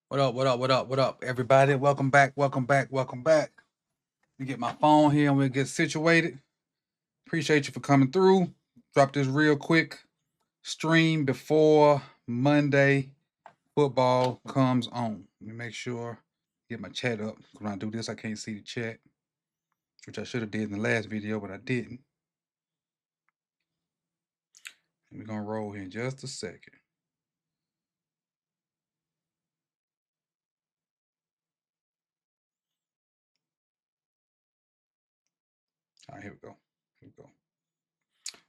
What up, what up, what up, what up, everybody? Welcome back, welcome back, welcome back. Let me get my phone here and we'll get situated. Appreciate you for coming through. Drop this real quick stream before Monday football comes on. Let me make sure, get my chat up. When I do this, I can't see the chat, which I should have did in the last video, but I didn't. And we're gonna roll here in just a second. All right, here we go. Here we go.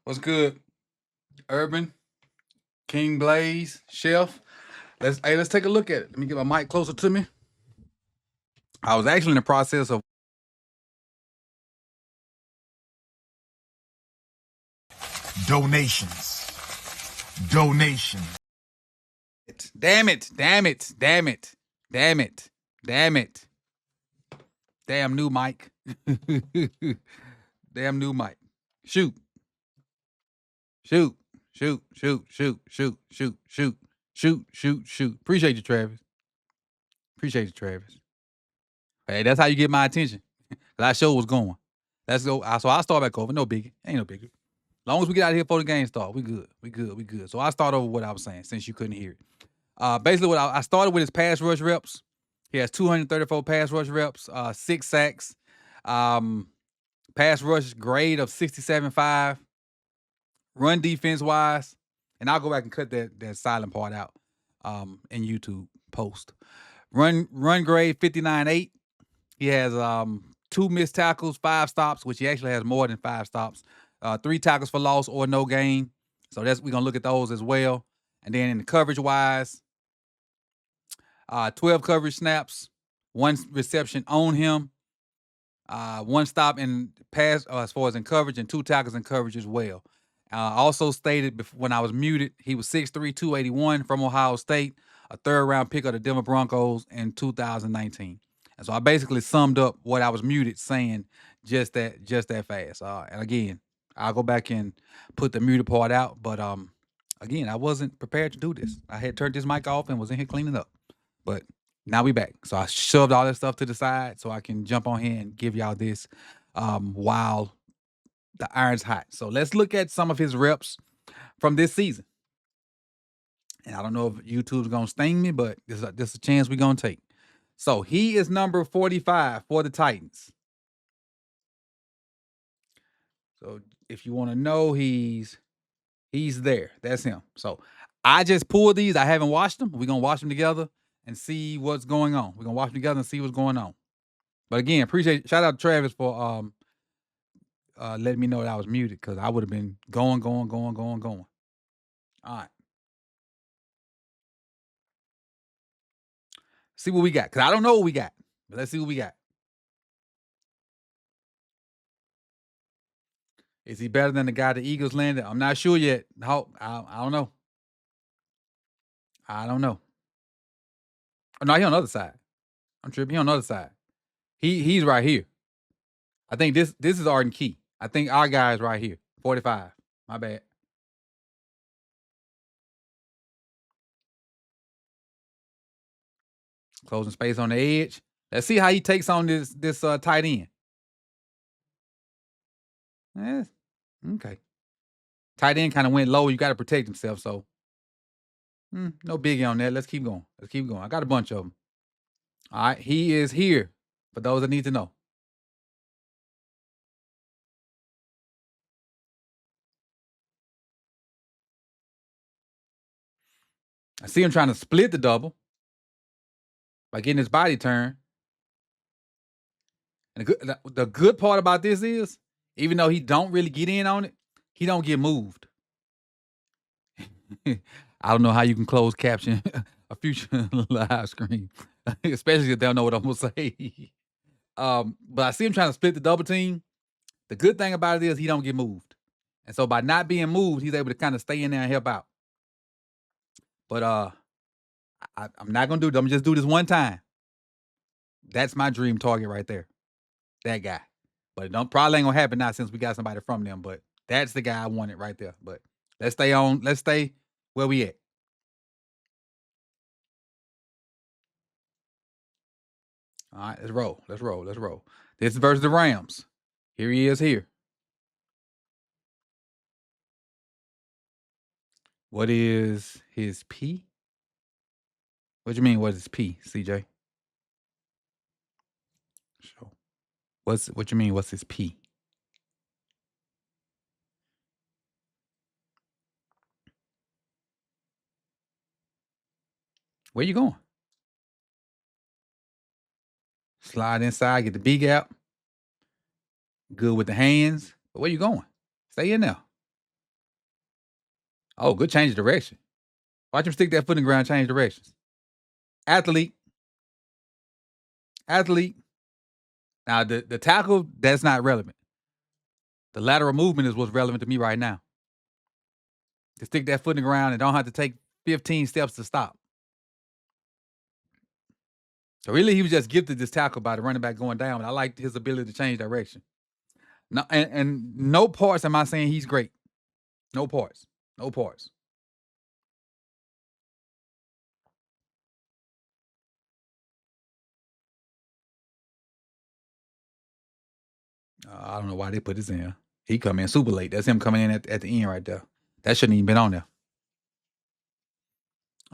What's good, Urban, King Blaze, Chef? Let's take a look at it. Let me get my mic closer to me. I was actually in the process of donations. Donation. Damn it. Damn it. Damn it. Damn it. Damn it. Damn new mic. Damn new mic. Shoot. Shoot. Shoot. Shoot. Shoot. Shoot. Shoot. Shoot. Shoot. Shoot. Shoot. Appreciate you, Travis. Appreciate you, Travis. Hey, that's how you get my attention. Cause I show what's going. Let's go. So I'll start back over. No biggie. Ain't no biggie. Long as we get out of here before the game start, we good. We good. We good. So I'll start over what I was saying since you couldn't hear it. Basically, what I started with is pass rush reps. He has 234 pass rush reps, 6 sacks, pass rush grade of 67.5. Run defense wise, and I'll go back and cut that silent part out in YouTube post. Run grade 59.8. He has 2 missed tackles, 5 stops, which he actually has more than 5 stops. 3 tackles for loss or no gain. So we're gonna look at those as well. And then in the coverage wise, 12 coverage snaps, 1 reception on him, 1 stop in pass as far as in coverage, and 2 tackles in coverage as well. Also stated when I was muted, he was 6'3", 281 from Ohio State, a 3rd-round pick of the Denver Broncos in 2019. And so I basically summed up what I was muted saying just that fast. And again, I'll go back and put the muted part out, but again, I wasn't prepared to do this. I had turned this mic off and was in here cleaning up. But now we back. So I shoved all that stuff to the side so I can jump on here and give y'all this while the iron's hot. So let's look at some of his reps from this season. And I don't know if YouTube's going to sting me, but this is a chance we're going to take. So he is number 45 for the Titans. So if you want to know, he's there. That's him. So I just pulled these. I haven't watched them. We're going to watch them together and see what's going on. We're going to watch them together and see what's going on. But again, shout out to Travis for letting me know that I was muted, because I would have been going. All right. See what we got, because I don't know what we got. But let's see what we got. Is he better than the guy the Eagles landed? I'm not sure yet. I don't know. I don't know. Oh, no, he on the other side. I'm tripping. He on the other side. He's right here. I think this is Arden Key. I think our guy is right here. 45. My bad. Closing space on the edge. Let's see how he takes on this tight end. Okay. Tight end kind of went low. You got to protect himself. So no biggie on that. Let's keep going. I got a bunch of them. All right. He is here for those that need to know. I see him trying to split the double by getting his body turned. And the good part about this is, even though he don't really get in on it, he don't get moved. I don't know how you can close caption a future live screen, especially if they don't know what I'm going to say. But I see him trying to split the double team. The good thing about it is he don't get moved. And so by not being moved, he's able to kind of stay in there and help out. But I'm not going to do it. I'm going to just do this one time. That's my dream target right there. That guy. But it probably ain't going to happen now since we got somebody from them. But that's the guy I wanted right there. But let's stay where we at. All right, let's roll. Let's roll. Let's roll. This is versus the Rams. Here he is here. What is his P? What you mean? What is P, CJ? So, what you mean? What's his P? Where you going? Slide inside, get the B gap. Good with the hands. But where you going? Stay in there. Oh, good change of direction. Watch him stick that foot in the ground, change directions. Athlete. Now, the tackle, that's not relevant. The lateral movement is what's relevant to me right now. To stick that foot in the ground and don't have to take 15 steps to stop. So really, he was just gifted this tackle by the running back going down. I liked his ability to change direction. No, and no parts am I saying he's great. No parts. No parts. I don't know why they put this in. He come in super late. That's him coming in at the end right there. That shouldn't even been on there.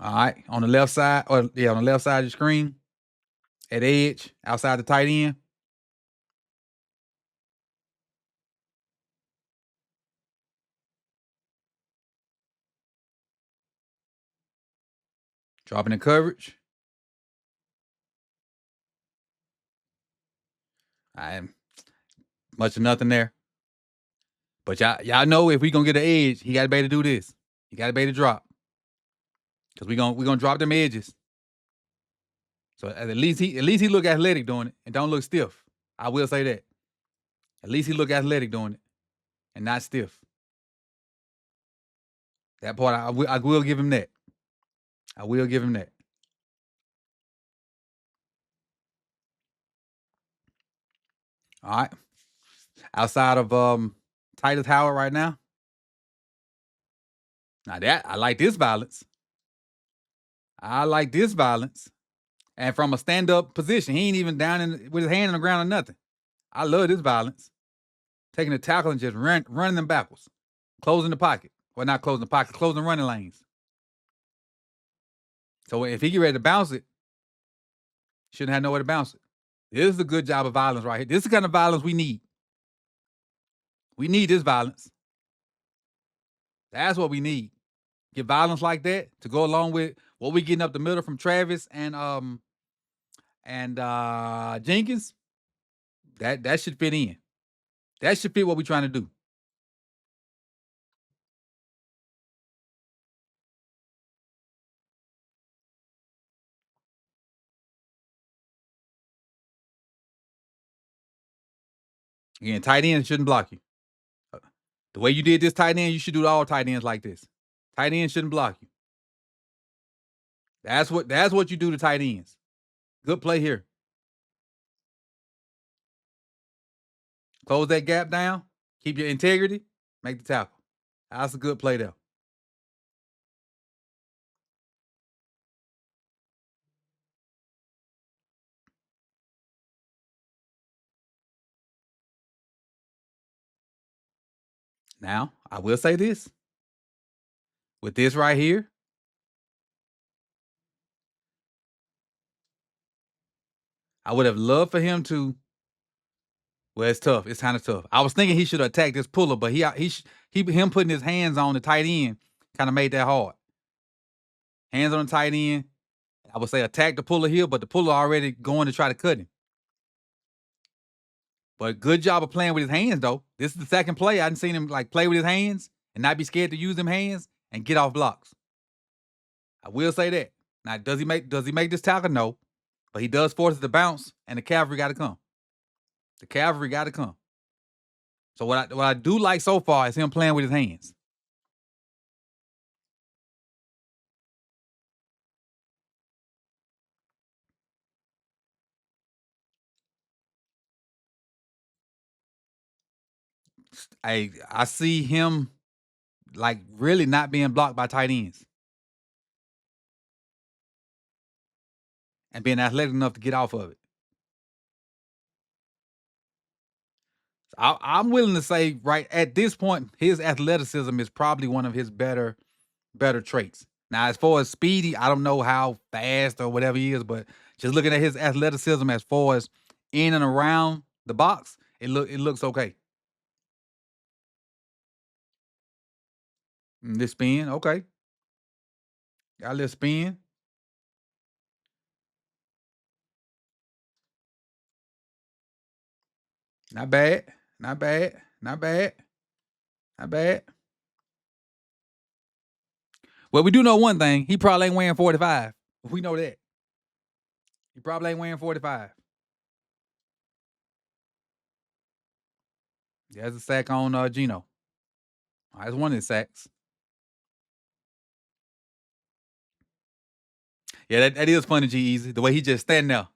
All right, on the left side, on the left side of the screen, at edge, outside the tight end. Dropping the coverage. I am much of nothing there. But y'all know if we gonna get an edge, he got to be able to do this. He got to be able to drop. Cause we gonna drop them edges. So at least he look athletic doing it and don't look stiff. I will say that. At least he look athletic doing it and not stiff. That part I will give him that. I will give him that. All right. Outside of Titus Howard right now. Now that I like this violence. And from a stand-up position, he ain't even down with his hand on the ground or nothing. I love this violence. Taking the tackle and just running them backwards. Closing the pocket. Well, not closing the pocket, closing running lanes. So if he get ready to bounce it, shouldn't have nowhere to bounce it. This is a good job of violence right here. This is the kind of violence we need. We need this violence. That's what we need. Get violence like that to go along with what we getting up the middle from Travis and Jenkins. That should fit in. That should fit what we're trying to do. Again, tight ends shouldn't block you. The way you did this tight end, you should do all tight ends like this. Tight ends shouldn't block you. That's what you do to tight ends. Good play here. Close that gap down. Keep your integrity. Make the tackle. That's a good play there. Now, I will say this. With this right here, I would have loved for him to. Well, it's tough. It's kind of tough. I was thinking he should have attacked this puller, but him putting his hands on the tight end kind of made that hard. Hands on the tight end. I would say attack the puller here, but the puller already going to try to cut him. But good job of playing with his hands, though. This is the second play. I hadn't seen him like play with his hands and not be scared to use them hands and get off blocks. I will say that. Now, does he make this tackle? No. But he does force it to bounce, and the cavalry got to come. The cavalry got to come. So what I do like so far is him playing with his hands. I see him like really not being blocked by tight ends and being athletic enough to get off of it. I'm willing to say right at this point, his athleticism is probably one of his better traits. Now, as far as speedy, I don't know how fast or whatever he is, but just looking at his athleticism as far as in and around the box, it looks okay. This spin, okay. Got a little spin. Not bad. Not bad. Not bad. Not bad. Well, we do know one thing. He probably ain't weighing 45. We know that. He probably ain't weighing 45. There's a sack on Gino. That's one of his sacks. Yeah, that is funny, G-Eazy. The way he just stand there.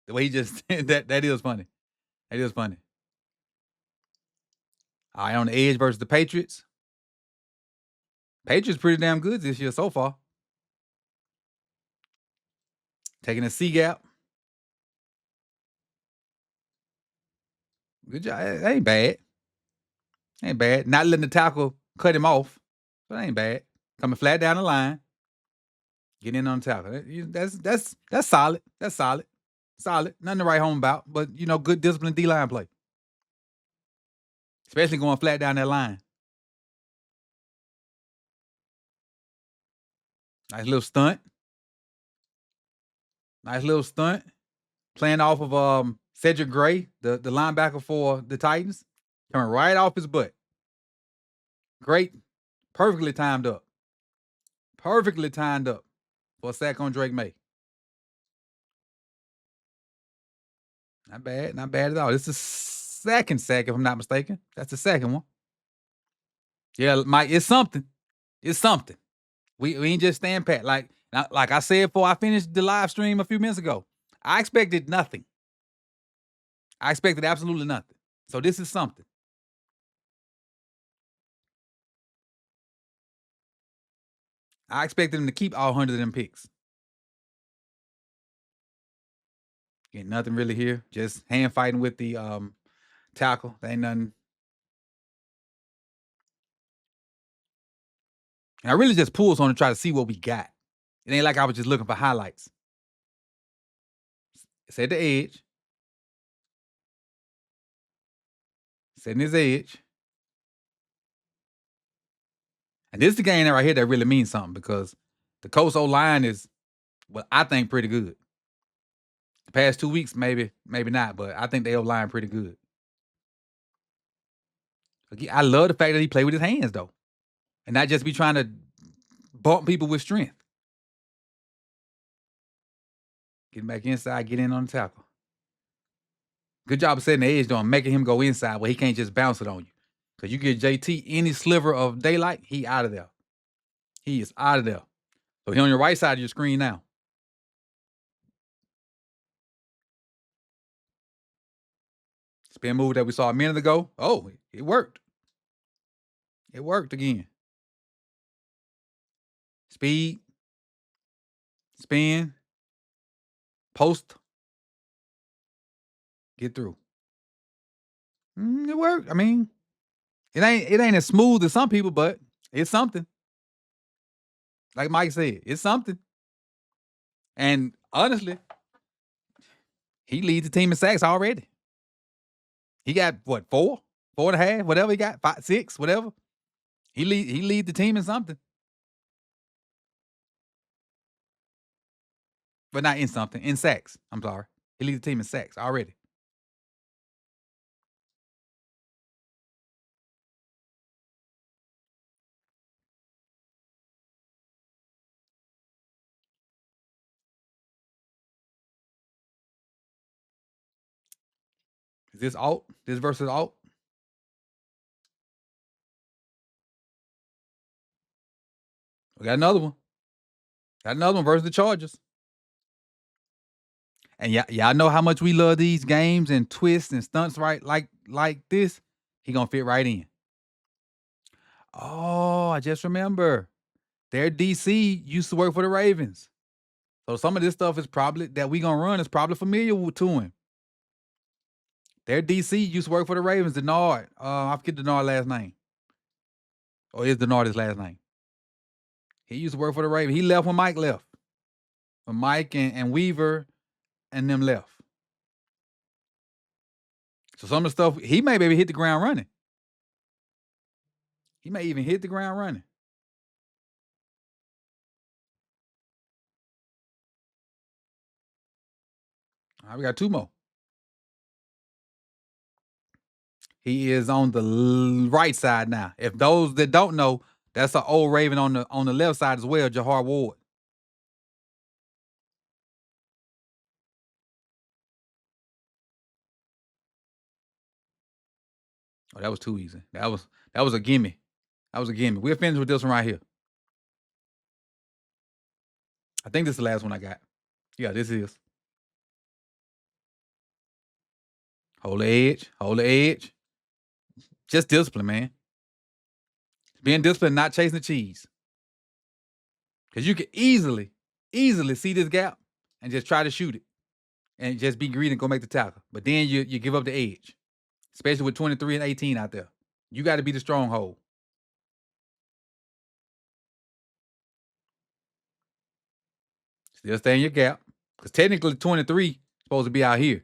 The way he just that is funny. That is funny. All right, on the edge versus the Patriots. Patriots pretty damn good this year so far. Taking a C gap. Good job. That ain't bad. Ain't bad. Not letting the tackle cut him off. That ain't bad. Coming flat down the line. Getting in on the tackle. That's solid. That's solid. Solid. Nothing to write home about. But good disciplined D-line play. Especially going flat down that line. Nice little stunt. Nice little stunt. Playing off of Cedric Gray, the linebacker for the Titans. Coming right off his butt. Great. Perfectly timed up. Perfectly timed up for a sack on Drake May. Not bad. Not bad at all. This is the second sack, if I'm not mistaken. That's the second one. Yeah, Mike, it's something. It's something. We ain't just stand pat. Like I said before I finished the live stream a few minutes ago, I expected nothing. I expected absolutely nothing. So this is something. I expected him to keep all 100 of them picks. Ain't nothing really here. Just hand fighting with the tackle. There ain't nothing. And I really just pulled on to try to see what we got. It ain't like I was just looking for highlights. It's at the edge. Setting his edge. And this is the game right here that really means something because the Colts O-line is, well, I think pretty good. The past 2 weeks, maybe not, but I think they O-line pretty good. I love the fact that he played with his hands, though. And not just be trying to bump people with strength. Getting back inside, get in on the tackle. Good job of setting the edge, though, and making him go inside where he can't just bounce it on you. Because you get JT any sliver of daylight, he out of there. He is out of there. So he on your right side of your screen now. Spin move that we saw a minute ago. Oh, it worked. It worked again. Speed. Spin. Post. Get through. It worked. I mean, it ain't as smooth as some people, but it's something. Like Mike said, it's something. And honestly, he leads the team in sacks already. He got what, 4.5, whatever he got, 5, 6, whatever. He lead the team in something. But not in something, in sacks. I'm sorry. He leads the team in sacks already. Is this alt? This versus alt? We got another one. Got another one versus the Chargers. And y'all know how much we love these games and twists and stunts, right? Like this. He gonna fit right in. Oh, I just remember. Their DC used to work for the Ravens. So some of this stuff is probably that we gonna run is probably familiar to him. Their DC used to work for the Ravens, Denard. I forget Denard's last name. Or is Denard his last name? He used to work for the Ravens. He left when Mike left. When Mike and Weaver and them left. So some of the stuff, he may maybe hit the ground running. He may even hit the ground running. All right, we got two more. He is on the right side now. If those that don't know, that's an old Raven on the left side as well, Jahar Ward. Oh, that was too easy. That was a gimme. That was a gimme. We'll finish with this one right here. I think this is the last one I got. Yeah, this is. Hold the edge. Hold the edge. Just discipline, man. Being disciplined, not chasing the cheese. Because you can easily see this gap and just try to shoot it. And just be greedy and go make the tackle. But then you give up the edge. Especially with 23 and 18 out there. You got to be the stronghold. Still stay in your gap. Because technically 23 is supposed to be out here.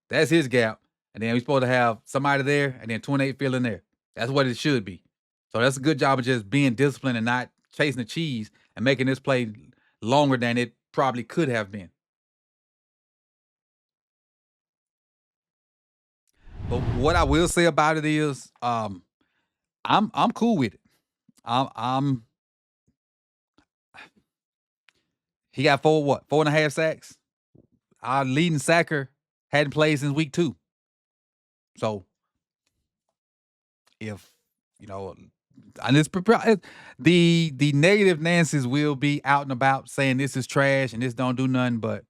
That's his gap. And then we're supposed to have somebody there and then 28 filling there. That's what it should be. So that's a good job of just being disciplined and not chasing the cheese and making this play longer than it probably could have been. But what I will say about it is, I'm cool with it. He got 4.5 sacks. Our leading sacker hadn't played since week 2. So if and it's the negative Nancy's will be out and about saying this is trash and this don't do nothing, but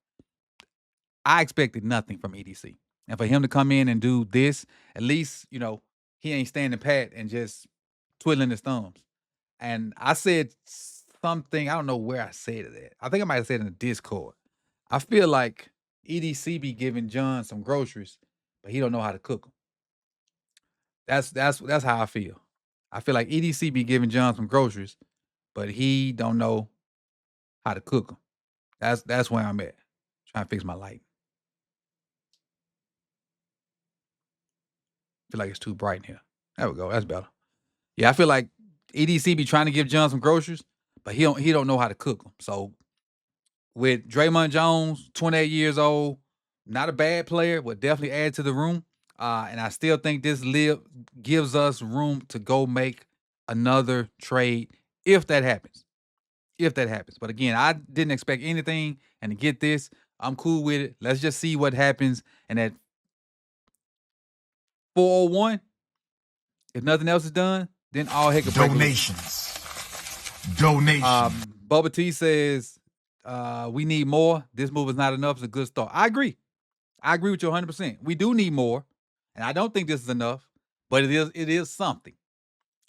I expected nothing from EDC. And for him to come in and do this, at least, he ain't standing pat and just twiddling his thumbs. And I said something, I don't know where I said it at. I think I might have said it in the Discord. I feel like EDC be giving John some groceries, but he don't know how to cook them. That's how I feel. I feel like EDC be giving John some groceries, but he don't know how to cook them. That's where I'm at. Trying to fix my light. Feel like it's too bright in here. There we go. That's better. Yeah, I feel like EDC be trying to give John some groceries, but he don't know how to cook them. So with Dre'Mont Jones, 28 years old, not a bad player, would definitely add to the room. And I still think this gives us room to go make another trade if that happens. If that happens. But again, I didn't expect anything, and to get this, I'm cool with it. Let's just see what happens. And at 401, if nothing else is done, then all heck will break loose. Donations. Bubba T says, we need more. This move is not enough. It's a good start. I agree. I agree with you 100%. We do need more. And I don't think this is enough, but it is something.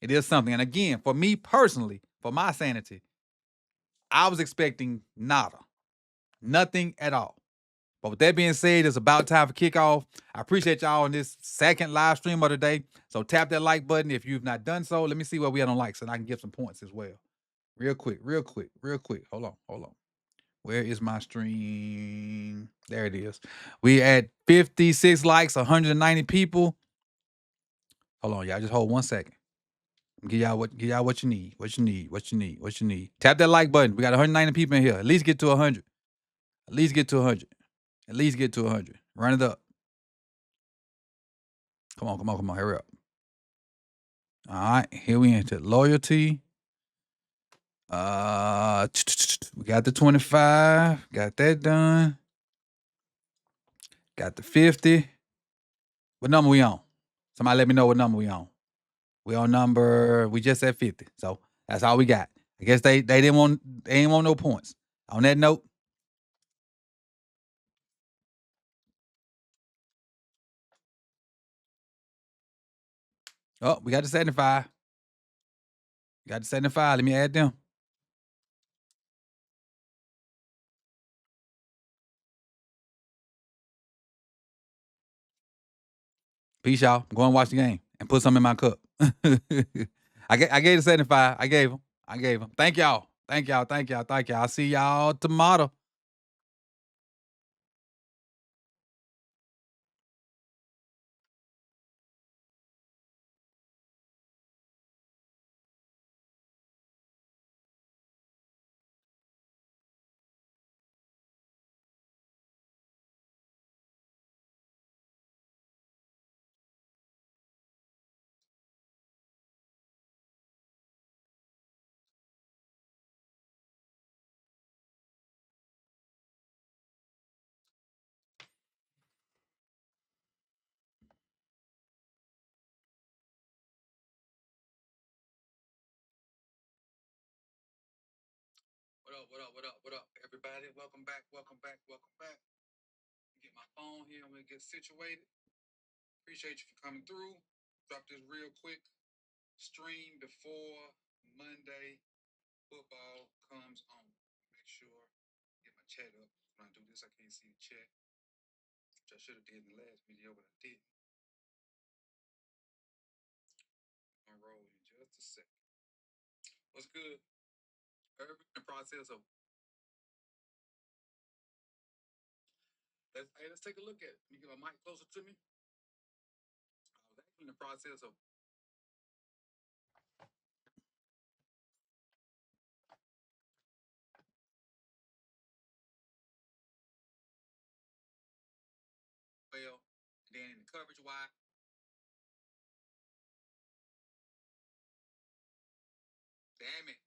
It is something. And again, for me personally, for my sanity, I was expecting nada. Nothing at all. But with that being said, it's about time for kickoff. I appreciate y'all on this second live stream of the day. So tap that like button if you've not done so. Let me see where we at on likes, and I can give some points as well. Real quick. Hold on. Where is my stream? There it is. We at 56 likes, 190 people. Hold on, y'all. Just hold 1 second. Give y'all what you need. What you need. Tap that like button. We got 190 people in here. At least get to 100. At least get to 100. Run it up. Come on. Hurry up. All right. Here we enter loyalty. We got the 25. Got that done. Got the 50. What number we on? Somebody let me know what number we on. We just at 50. So that's all we got. I guess they ain't want no points. On that note, we got the 75. Let me add them. Peace, y'all. I'm going to watch the game and put some in my cup. I gave the 75. I gave him. Thank y'all. I'll see y'all tomorrow. What up, everybody? Welcome back. Get my phone here and we'll get situated. Appreciate you for coming through. Drop this real quick stream before Monday football comes on. Make sure get my chat up. When I do this, I can't see the chat, which I should have did in the last video, but I didn't. I'm gonna roll in just a second. What's good? In the process of let's take a look at it. Let me get my mic closer to me. I was actually in the process of well, and then in the coverage wide. Damn it.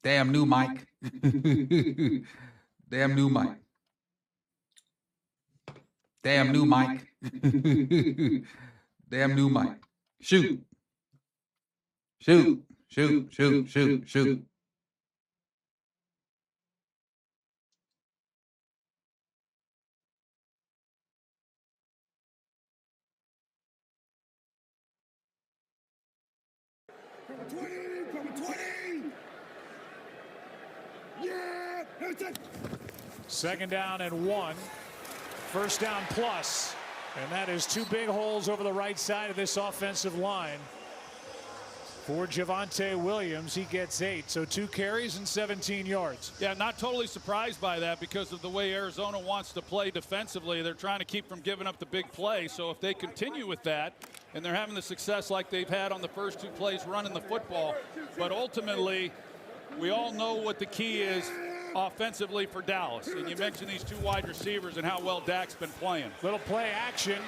Damn new mic. Damn new mic. Damn new mic. Damn new mic. Shoot. Shoot. Shoot. Shoot. Shoot. Shoot. From 20! Yeah! Second down and 1. First down plus. And that is two big holes over the right side of this offensive line For Javonte Williams, he gets 8, so 2 carries and 17 yards. Yeah, not totally surprised by that because of the way Arizona wants to play defensively. They're trying to keep from giving up the big play. So if they continue with that, and they're having the success like they've had on the first 2 plays running the football, but ultimately, we all know what the key is offensively for Dallas. And you mentioned these 2 wide receivers and how well Dak's been playing. Little play action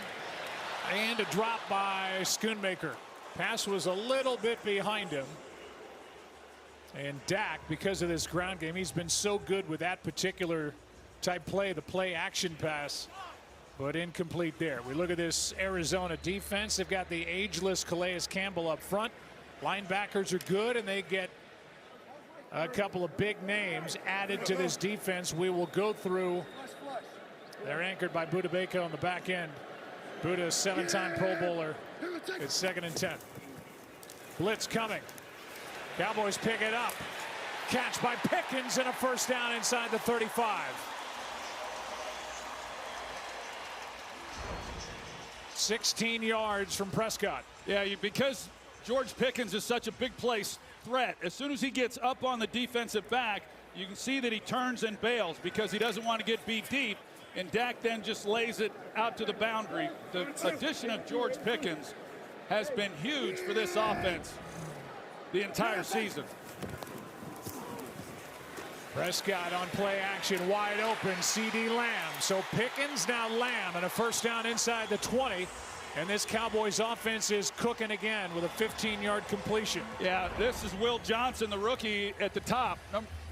and a drop by Schoonmaker. Pass was a little bit behind him. And Dak, because of this ground game, he's been so good with that particular type play, the play action pass, but incomplete there. We look at this Arizona defense. They've got the ageless Calais Campbell up front. Linebackers are good, and they get a couple of big names added to this defense. We will go through. They're anchored by Budda Baker on the back end. Budda, 7-time Pro Bowler. It's 2nd and 10. Blitz coming. Cowboys pick it up. Catch by Pickens and a first down inside the 35. 16 yards from Prescott. Yeah, because George Pickens is such a big play threat, as soon as he gets up on the defensive back, you can see that he turns and bails because he doesn't want to get beat deep. And Dak then just lays it out to the boundary. The addition of George Pickens has been huge for this offense the entire season. Prescott on play action, wide open, CD Lamb. So Pickens, now Lamb, and a first down inside the 20. And this Cowboys offense is cooking again with a 15-yard completion. Yeah, this is Will Johnson, the rookie at the top,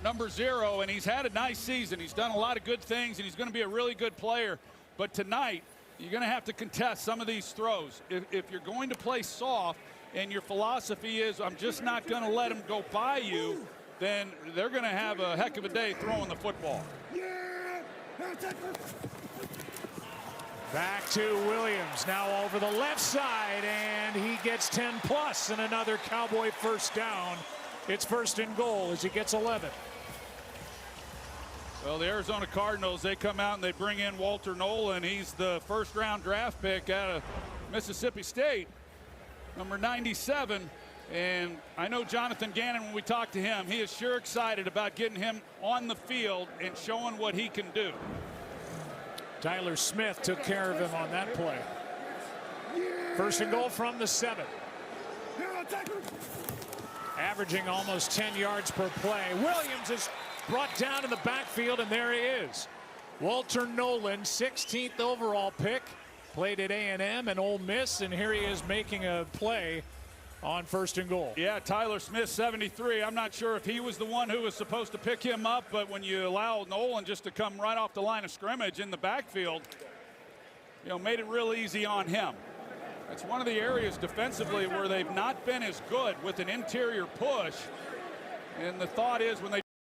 number 0, and he's had a nice season. He's done a lot of good things, and he's going to be a really good player. But tonight, you're going to have to contest some of these throws. If you're going to play soft and your philosophy is, I'm just not going to let him go by you, then they're going to have a heck of a day throwing the football. Back to Williams, now over the left side, and he gets 10 plus and another Cowboy first down. It's 1st and goal as he gets 11. Well, the Arizona Cardinals, they come out and they bring in Walter Nolan. He's the 1st-round draft pick out of Mississippi State, number 97. And I know Jonathan Gannon, when we talked to him, he is sure excited about getting him on the field and showing what he can do. Tyler Smith took care of him on that play. 1st and goal from the 7. Averaging almost 10 yards per play. Williams is brought down in the backfield, and there he is. Walter Nolan, 16th overall pick. Played at A&M and Ole Miss, and here he is making a play on 1st and goal. Yeah, Tyler Smith, 73. I'm not sure if he was the one who was supposed to pick him up, but when you allow Nolan just to come right off the line of scrimmage in the backfield, made it real easy on him. It's one of the areas defensively where they've not been as good with an interior push. And the thought is when they